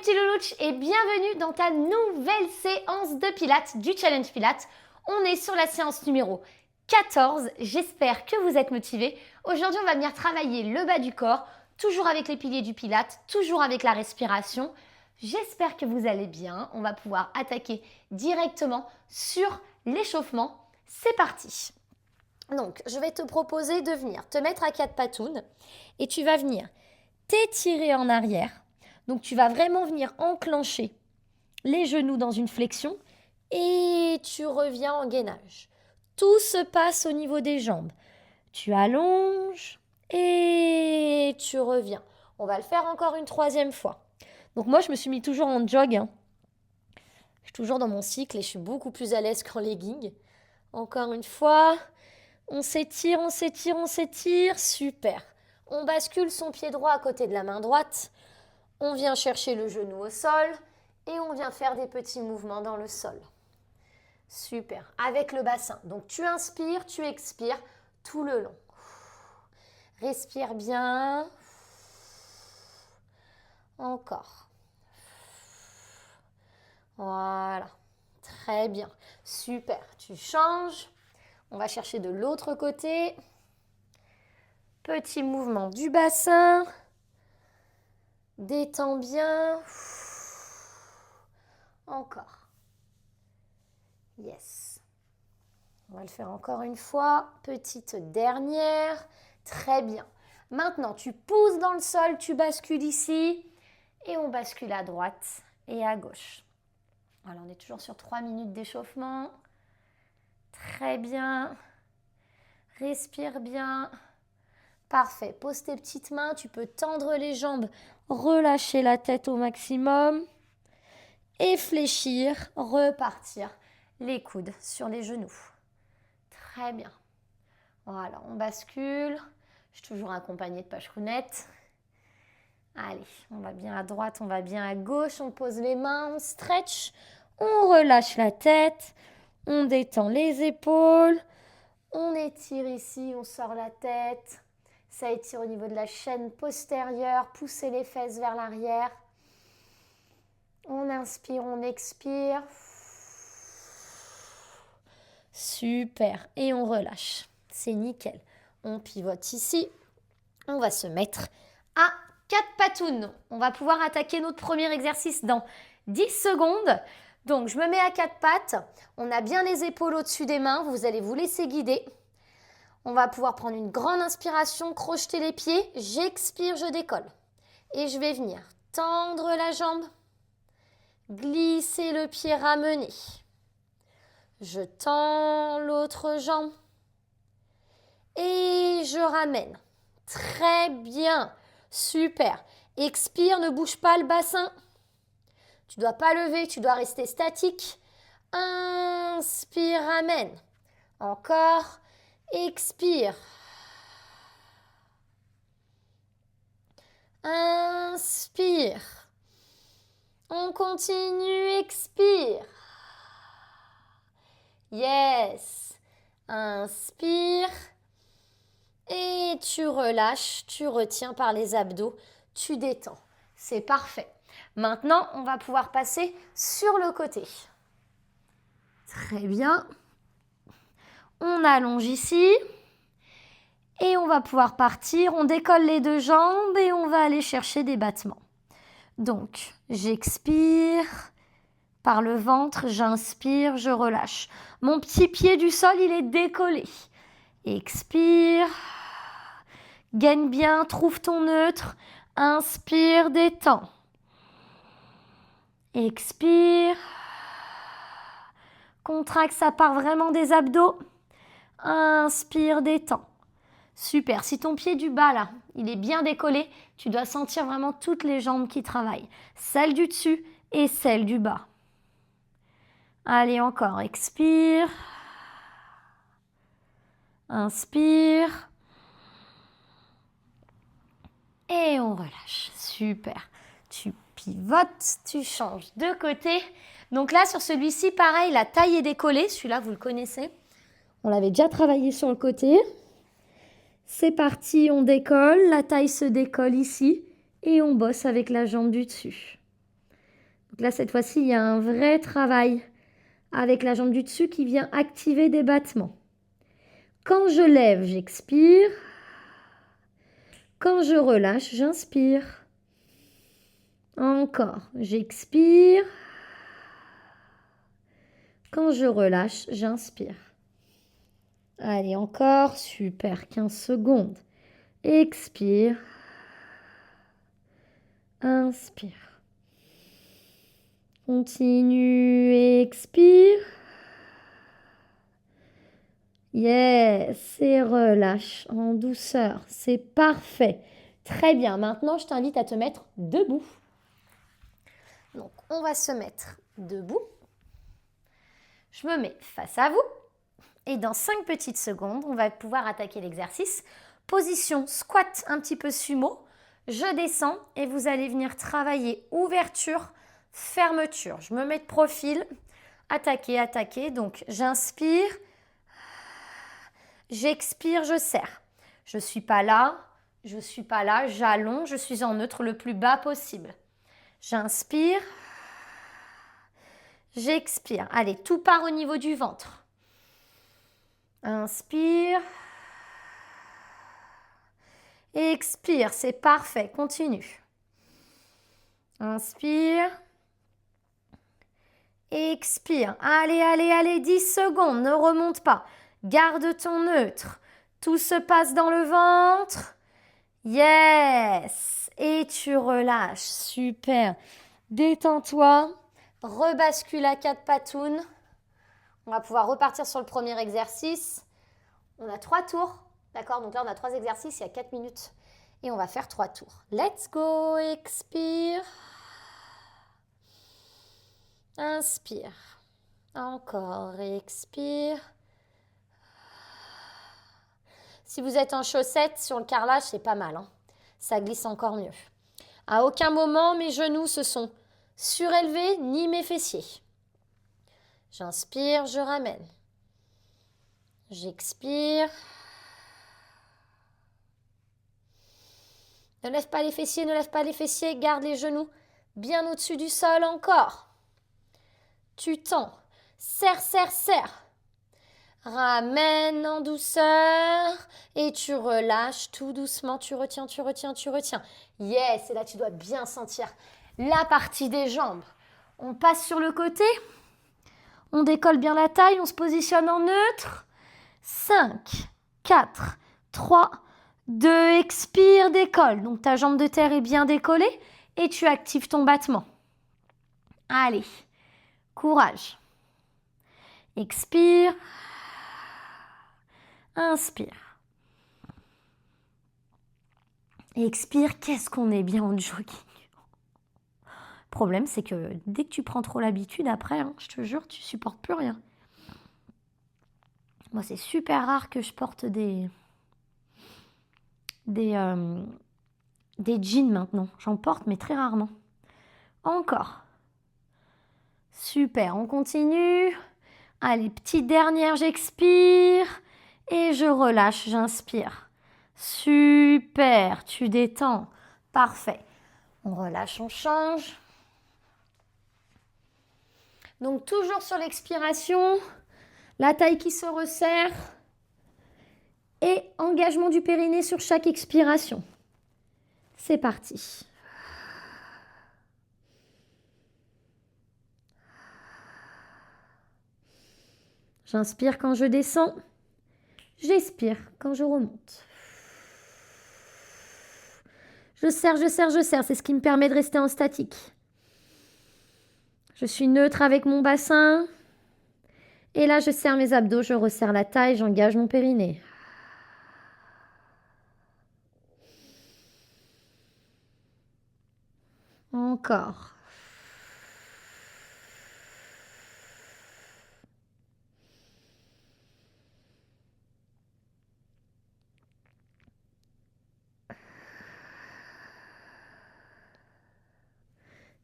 petits loulouches et bienvenue dans ta nouvelle séance de Pilates du Challenge Pilates. On est sur la séance numéro 14. J'espère que vous êtes motivés. Aujourd'hui, on va venir travailler le bas du corps, toujours avec les piliers du Pilates, toujours avec la respiration. J'espère que vous allez bien. On va pouvoir attaquer directement sur l'échauffement. C'est parti. Donc, je vais te proposer de venir te mettre à quatre patounes et tu vas venir t'étirer en arrière. Donc, tu vas vraiment venir enclencher les genoux dans une flexion et tu reviens en gainage. Tout se passe au niveau des jambes. Tu allonges et tu reviens. On va le faire encore une troisième fois. Donc, moi, je me suis mis toujours en jog. Je suis toujours dans mon cycle et je suis beaucoup plus à l'aise qu'en legging. Encore une fois, on s'étire, on s'étire, on s'étire. Super. On bascule son pied droit à côté de la main droite. On vient chercher le genou au sol et on vient faire des petits mouvements dans le sol. Super. Avec le bassin. Donc, tu inspires, tu expires tout le long. Respire bien. Encore. Voilà. Très bien. Super. Tu changes. On va chercher de l'autre côté. Petit mouvement du bassin. Détends bien. Encore. Yes. On va le faire encore une fois. Petite dernière. Très bien. Maintenant, tu pousses dans le sol, tu bascules ici. Et on bascule à droite et à gauche. Alors, on est toujours sur 3 minutes d'échauffement. Très bien. Respire bien. Parfait. Pose tes petites mains. Tu peux tendre les jambes. Relâcher la tête au maximum. Et fléchir. Repartir. Les coudes sur les genoux. Très bien. Voilà, on bascule. Je suis toujours accompagnée de Pachrounette. Allez, on va bien à droite, on va bien à gauche. On pose les mains, on stretch. On relâche la tête. On détend les épaules. On étire ici, on sort la tête. Ça étire au niveau de la chaîne postérieure. Poussez les fesses vers l'arrière. On inspire, on expire. Super. Et on relâche. C'est nickel. On pivote ici. On va se mettre à 4 patounes. On va pouvoir attaquer notre premier exercice dans 10 secondes. Donc, je me mets à 4 pattes. On a bien les épaules au-dessus des mains. Vous allez vous laisser guider. On va pouvoir prendre une grande inspiration, crocheter les pieds. J'expire, je décolle. Et je vais venir tendre la jambe. Glisser le pied, ramener. Je tends l'autre jambe. Et je ramène. Très bien. Super. Expire, ne bouge pas le bassin. Tu ne dois pas lever, tu dois rester statique. Inspire, ramène. Encore. Expire. Inspire. On continue, expire. Yes. Inspire. Et tu relâches, tu retiens par les abdos, tu détends. C'est parfait. Maintenant, on va pouvoir passer sur le côté. Très bien. On allonge ici. Et on va pouvoir partir. On décolle les deux jambes et on va aller chercher des battements. Donc, j'expire. Par le ventre, j'inspire, je relâche. Mon petit pied du sol, il est décollé. Expire. Gagne bien, trouve ton neutre. Inspire, détends. Expire. Contracte, ça part vraiment des abdos. Inspire, détends. Super. Si ton pied du bas, là, il est bien décollé, tu dois sentir vraiment toutes les jambes qui travaillent. Celle du dessus et celle du bas. Allez, encore. Expire. Inspire. Et on relâche. Super. Tu pivotes, tu changes de côté. Donc là, sur celui-ci, pareil, la taille est décollée. Celui-là, vous le connaissez. On l'avait déjà travaillé sur le côté. C'est parti, on décolle. La taille se décolle ici. Et on bosse avec la jambe du dessus. Donc là, cette fois-ci, il y a un vrai travail avec la jambe du dessus qui vient activer des battements. Quand je lève, j'expire. Quand je relâche, j'inspire. Encore, j'expire. Quand je relâche, j'inspire. Allez, encore, super, 15 secondes. Expire. Inspire. Continue, expire. Yes, et relâche en douceur. C'est parfait. Très bien. Maintenant, je t'invite à te mettre debout. Donc, on va se mettre debout. Je me mets face à vous. Et dans 5 petites secondes, on va pouvoir attaquer l'exercice. Position squat un petit peu sumo. Je descends et vous allez venir travailler ouverture, fermeture. Je me mets de profil. Attaquer, attaquer. Donc, j'inspire. J'expire, je serre. Je ne suis pas là, je ne suis pas là, j'allonge, je suis en neutre le plus bas possible. J'inspire, j'expire. Allez, tout part au niveau du ventre. Inspire, expire, c'est parfait, continue. Inspire, expire. Allez, allez, allez, 10 secondes, ne remonte pas. Garde ton neutre. Tout se passe dans le ventre. Yes! Et tu relâches. Super. Détends-toi. Rebascule à 4 patounes. On va pouvoir repartir sur le premier exercice. On a 3 tours. D'accord? Donc là, on a 3 exercices. Il y a 4 minutes. Et on va faire 3 tours. Let's go. Expire. Inspire. Encore. Expire. Si vous êtes en chaussettes sur le carrelage, c'est pas mal. Hein, ça glisse encore mieux. À aucun moment, mes genoux se sont surélevés ni mes fessiers. J'inspire, je ramène. J'expire. Ne lève pas les fessiers, ne lève pas les fessiers. Garde les genoux bien au-dessus du sol encore. Tu tends. Serre, serre, serre. Ramène en douceur et tu relâches tout doucement. Tu retiens, tu retiens, tu retiens. Yes, et là tu dois bien sentir la partie des jambes. On passe sur le côté. On décolle bien la taille. On se positionne en neutre. 5, 4, 3, 2, expire, décolle. Donc ta jambe de terre est bien décollée et tu actives ton battement. Allez, courage. Expire. Inspire. Expire, qu'est-ce qu'on est bien en jogging. Le problème, c'est que dès que tu prends trop l'habitude, après, hein, je te jure, tu supportes plus rien. Moi, c'est super rare que je porte des jeans maintenant. J'en porte, mais très rarement. Encore. Super, on continue. Allez, petite dernière, j'expire. Et je relâche, j'inspire. Super, tu détends. Parfait. On relâche, on change. Donc toujours sur l'expiration, la taille qui se resserre et engagement du périnée sur chaque expiration. C'est parti. J'inspire quand je descends, j'expire quand je remonte. Je serre, je serre, je serre, c'est ce qui me permet de rester en statique. Je suis neutre avec mon bassin. Et là, je serre mes abdos, je resserre la taille, j'engage mon périnée. Encore.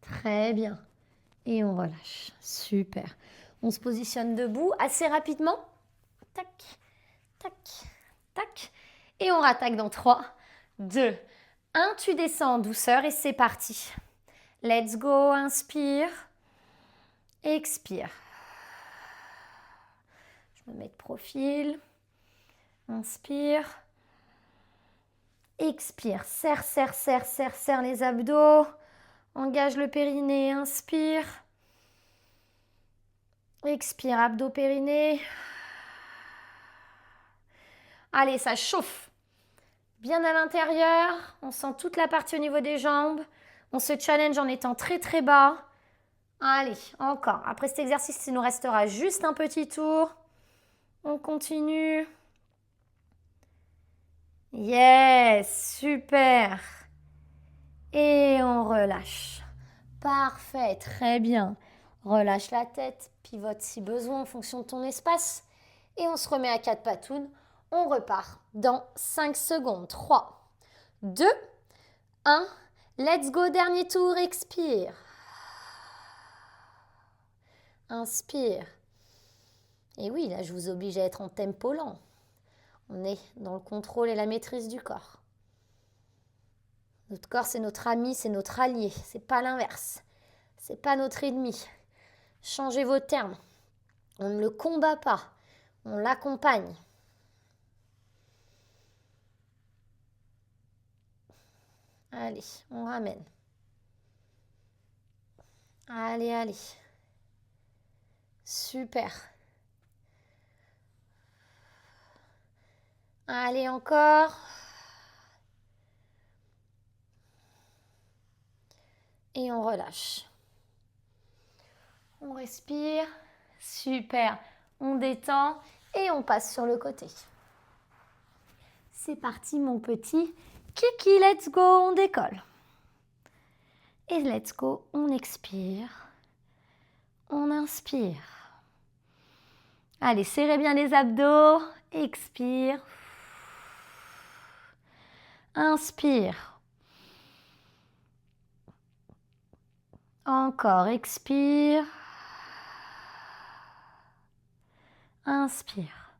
Très bien. Et on relâche. Super. On se positionne debout assez rapidement. Tac, tac, tac. Et on rattaque dans 3, 2, 1. Tu descends en douceur et c'est parti. Let's go, inspire. Expire. Je me mets de profil. Inspire. Expire. Serre, serre, serre, serre, serre les abdos. Engage le périnée. Inspire. Expire, abdos périnée. Allez, ça chauffe. Bien à l'intérieur. On sent toute la partie au niveau des jambes. On se challenge en étant très très bas. Allez, encore. Après cet exercice, il nous restera juste un petit tour. On continue. Yes, super. Et on relâche. Parfait, très bien. Relâche la tête, pivote si besoin en fonction de ton espace. Et on se remet à 4 patounes. On repart dans 5 secondes. 3, 2, 1. Let's go, dernier tour, expire. Inspire. Et oui, là, je vous oblige à être en tempo lent. On est dans le contrôle et la maîtrise du corps. Notre corps, c'est notre ami, c'est notre allié. C'est pas l'inverse. C'est pas notre ennemi. Changez vos termes. On ne le combat pas. On l'accompagne. Allez, on ramène. Allez, allez. Super. Allez, encore. Et on relâche. On respire. Super. On détend et on passe sur le côté. C'est parti, mon petit kiki. Let's go, on décolle. Et let's go, on expire. On inspire. Allez, serrez bien les abdos. Expire. Inspire. Encore, expire. Inspire.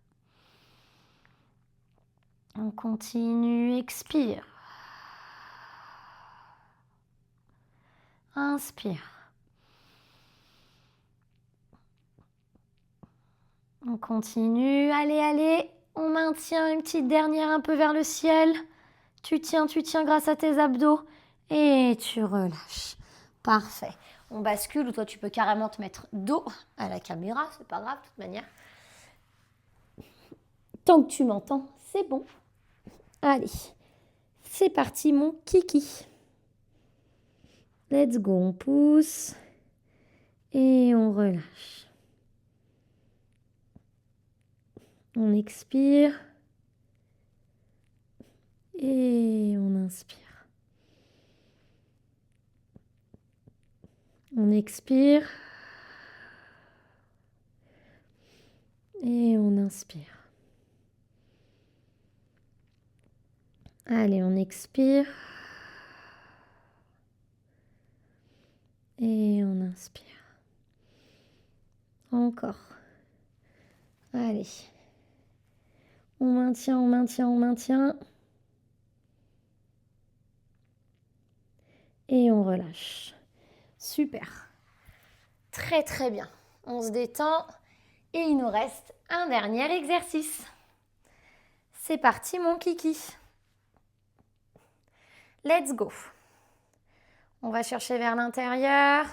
On continue, expire. Inspire. On continue, allez, allez. On maintient une petite dernière un peu vers le ciel. Tu tiens grâce à tes abdos. Et tu relâches. Parfait. On bascule ou toi tu peux carrément te mettre dos à la caméra. C'est pas grave de toute manière. Tant que tu m'entends, c'est bon. Allez, c'est parti mon kiki. Let's go, on pousse et on relâche. On expire et on inspire. On expire et on inspire. Allez, on expire et on inspire. Encore. Allez. On maintient, on maintient, on maintient. Et on relâche. Super. Très très bien. On se détend et il nous reste un dernier exercice. C'est parti mon kiki. Let's go. On va chercher vers l'intérieur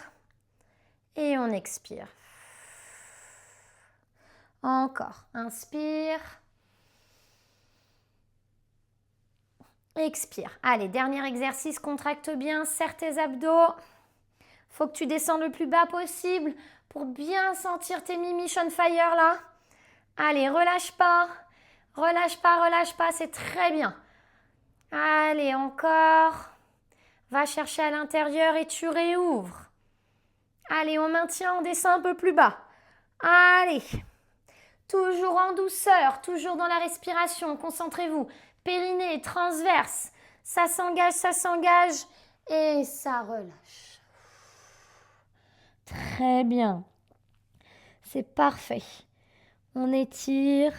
et on expire. Encore. Inspire. Expire. Allez, dernier exercice, contracte bien, serre tes abdos. Faut que tu descendes le plus bas possible pour bien sentir tes mimiches on fire là. Allez, relâche pas, c'est très bien. Allez, encore. Va chercher à l'intérieur et tu réouvres. Allez, on maintient, on descend un peu plus bas. Allez. Toujours en douceur, toujours dans la respiration, concentrez-vous. Périnée, transverse, ça s'engage et ça relâche. Très bien, c'est parfait. On étire,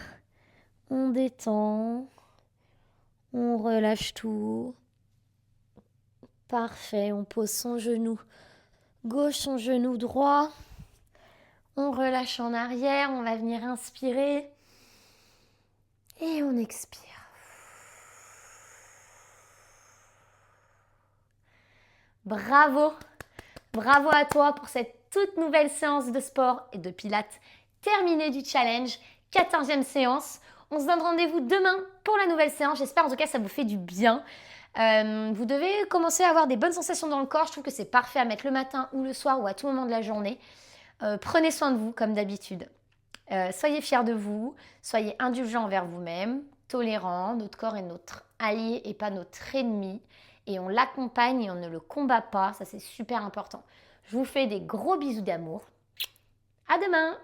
on détend, on relâche tout. Parfait, on pose son genou gauche, son genou droit. On relâche en arrière, on va venir inspirer. Et on expire. Bravo! Bravo à toi pour cette toute nouvelle séance de sport et de pilates terminée du challenge, 14e séance. On se donne rendez-vous demain pour la nouvelle séance. J'espère en tout cas que ça vous fait du bien. Vous devez commencer à avoir des bonnes sensations dans le corps. Je trouve que c'est parfait à mettre le matin ou le soir ou à tout moment de la journée. Prenez soin de vous comme d'habitude. Soyez fiers de vous, soyez indulgents envers vous-même, tolérants. Notre corps est notre allié et pas notre ennemi. Et on l'accompagne et on ne le combat pas. Ça, c'est super important. Je vous fais des gros bisous d'amour. À demain!